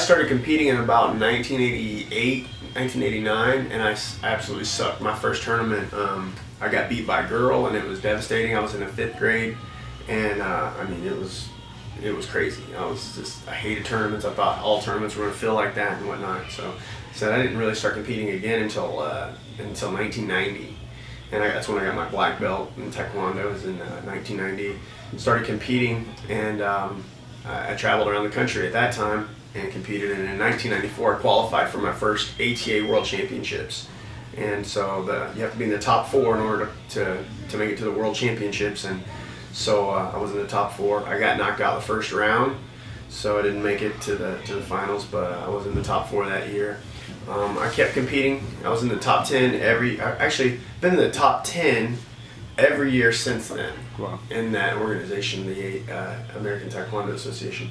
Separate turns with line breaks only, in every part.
started competing in about 1988, 1989, and I absolutely sucked. My first tournament, I got beat by a girl, and it was devastating. I was in the 5th grade, and I mean, it was crazy. I hated tournaments. I thought all tournaments were gonna feel like that and whatnot. So I didn't really start competing again until 1990, and that's when I got my black belt in Taekwondo. It was in 1990. Started competing, and I traveled around the country at that time and competed. And in 1994, I qualified for my first ATA World Championships. And so you have to be in the top 4 in order to make it to the World Championships. And so I was in the top 4. I got knocked out the first round, so I didn't make it to the finals. But I was in the top 4 that year. I kept competing. I was in the top 10 actually been in the top 10 every year since then.
Wow. In
that organization, the American Taekwondo Association.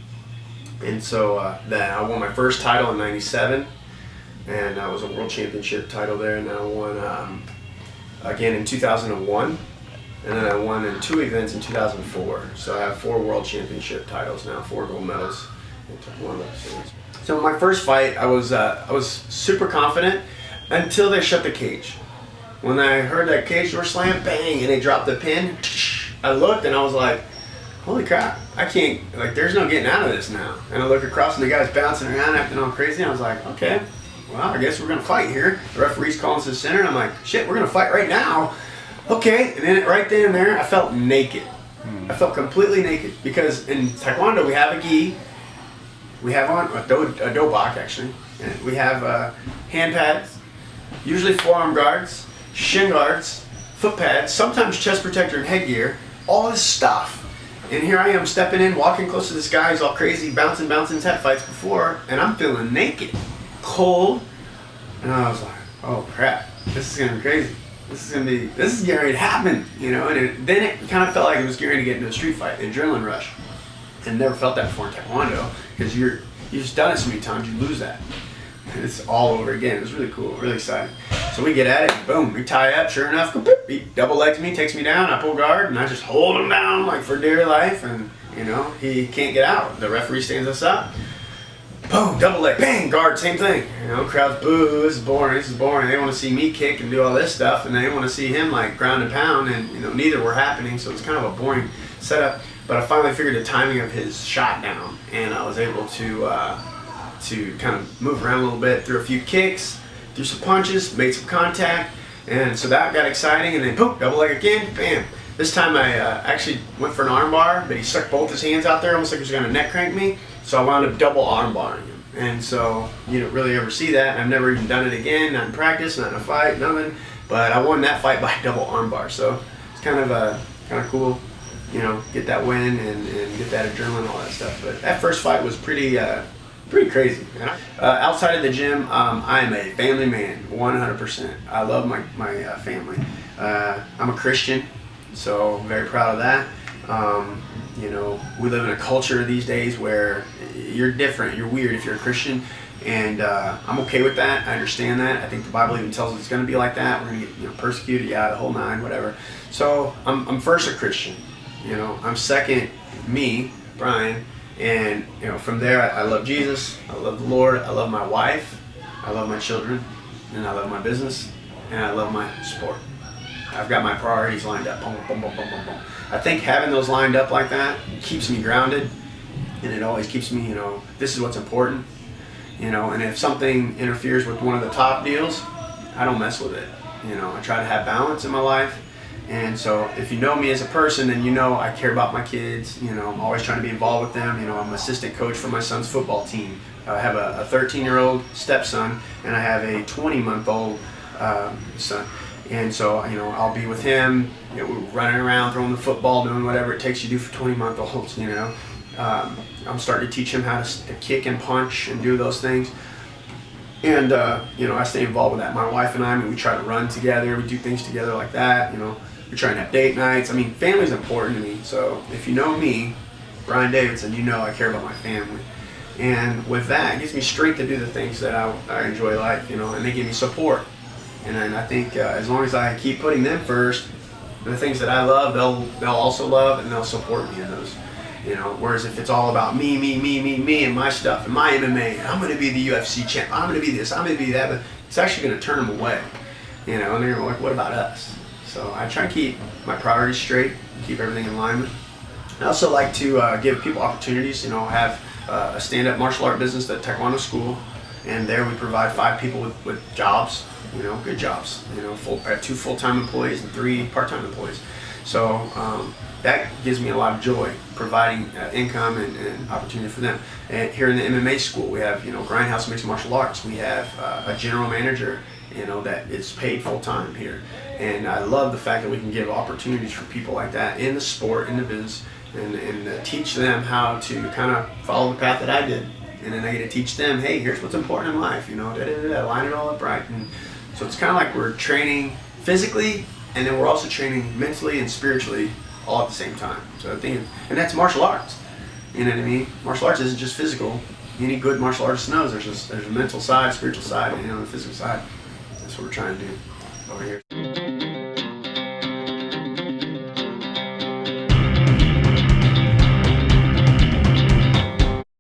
And so then I won my first title in '97, and I was a world championship title there. And I won again in 2001, and then I won in 2 events in 2004. So I have 4 world championship titles now, 4 gold medals in Taekwondo. So my first fight, I was super confident until they shut the cage. When I heard that cage door slam, bang, and they dropped the pin, I looked and I was like, holy crap, I can't, like, there's no getting out of this now. And I look across and the guy's bouncing around acting all crazy, and I was like, okay, well, I guess we're gonna fight here. The referee's calling us to the center, and I'm like, shit, we're gonna fight right now. Okay, and then right then and there, I felt naked. I felt completely naked, because in Taekwondo we have a gi, we have on a dobak actually, and we have hand pads, usually forearm guards, shin guards, foot pads, sometimes chest protector and headgear, all this stuff. And here I am stepping in, walking close to this guy who's all crazy, bouncing. He's had fights before, and I'm feeling naked, cold, and I was like, oh crap, this is gonna be crazy. This is getting ready to happen, you know. And then it kind of felt like it was getting ready to get into a street fight, an adrenaline rush. And never felt that before in Taekwondo, because you've just done it so many times, you lose that. And it's all over again. It was really cool, really exciting. So we get at it, boom, we tie up, sure enough, he double legs me, takes me down, I pull guard, and I just hold him down like for dear life, and you know, he can't get out. The referee stands us up, boom, double leg, bang, guard, same thing. You know, crowds boo, this is boring. They want to see me kick and do all this stuff, and they want to see him like ground and pound, and you know, neither were happening, so it's kind of a boring setup. But I finally figured the timing of his shot down, and I was able to kind of move around a little bit, threw a few kicks, threw some punches, made some contact, and so that got exciting. And then boom, double leg again, bam. This time I actually went for an arm bar, but he stuck both his hands out there almost like he was going to neck crank me, so I wound up double arm barring him. And so you don't really ever see that. I've never even done it again, not in practice, not in a fight, nothing, but I won that fight by double arm bar. So it's kind of cool, you know, get that win and get that adrenaline, all that stuff. But that first fight was pretty crazy. Outside of the gym, I am a family man, 100%. I love my family. I'm a Christian, so I'm very proud of that. You know, we live in a culture these days where you're different, you're weird if you're a Christian, and I'm okay with that. I understand that. I think the Bible even tells us it's going to be like that. We're going to get, you know, persecuted, yeah, the whole nine, whatever. So I'm first a Christian. You know, I'm second me, Brian. And you know, from there, I love Jesus, I love the Lord, I love my wife, I love my children, and I love my business, and I love my sport. I've got my priorities lined up. Boom, boom, boom, boom, boom, boom. I think having those lined up like that keeps me grounded, and it always keeps me, you know, this is what's important, you know. And if something interferes with one of the top deals, I don't mess with it. You know, I try to have balance in my life. And so if you know me as a person, then you know I care about my kids. You know, I'm always trying to be involved with them. You know, I'm an assistant coach for my son's football team. I have a 13-year-old stepson, and I have a 20-month-old son. And so, you know, I'll be with him, you know, we're running around, throwing the football, doing whatever it takes to do for 20-month-olds, you know. I'm starting to teach him how to kick and punch and do those things. And, you know, I stay involved with that. My wife and I mean, we try to run together, we do things together like that, you know. We try and have date nights. I mean, family's important to me. So if you know me, Brian Davidson, you know I care about my family. And with that, it gives me strength to do the things that I enjoy life, you know, and they give me support. And then I think as long as I keep putting them first, the things that I love, they'll also love, and they'll support me in those. You know, whereas if it's all about me and my stuff and my MMA, and I'm going to be the UFC champ, I'm going to be this, I'm going to be that, but it's actually going to turn them away. You know, and they're like, what about us? So I try to keep my priorities straight, keep everything in alignment. I also like to give people opportunities. You know, have a stand-up martial art business at Taekwondo school, and there we provide 5 people with jobs. You know, good jobs. You know, 2 full-time employees and 3 part-time employees. So that gives me a lot of joy, providing income and opportunity for them. And here in the MMA school, we have, you know, Grindhouse Mixed Martial Arts. We have a general manager, you know, that is paid full-time here. And I love the fact that we can give opportunities for people like that in the sport, in the business, and teach them how to kind of follow the path that I did. And then I get to teach them, hey, here's what's important in life, you know, line it all up right. And so it's kind of like we're training physically, and then we're also training mentally and spiritually all at the same time. So I think, and that's martial arts. You know what I mean? Martial arts isn't just physical. Any good martial artist knows there's a mental side, spiritual side, and, you know, the physical side. That's what we're trying to do over here.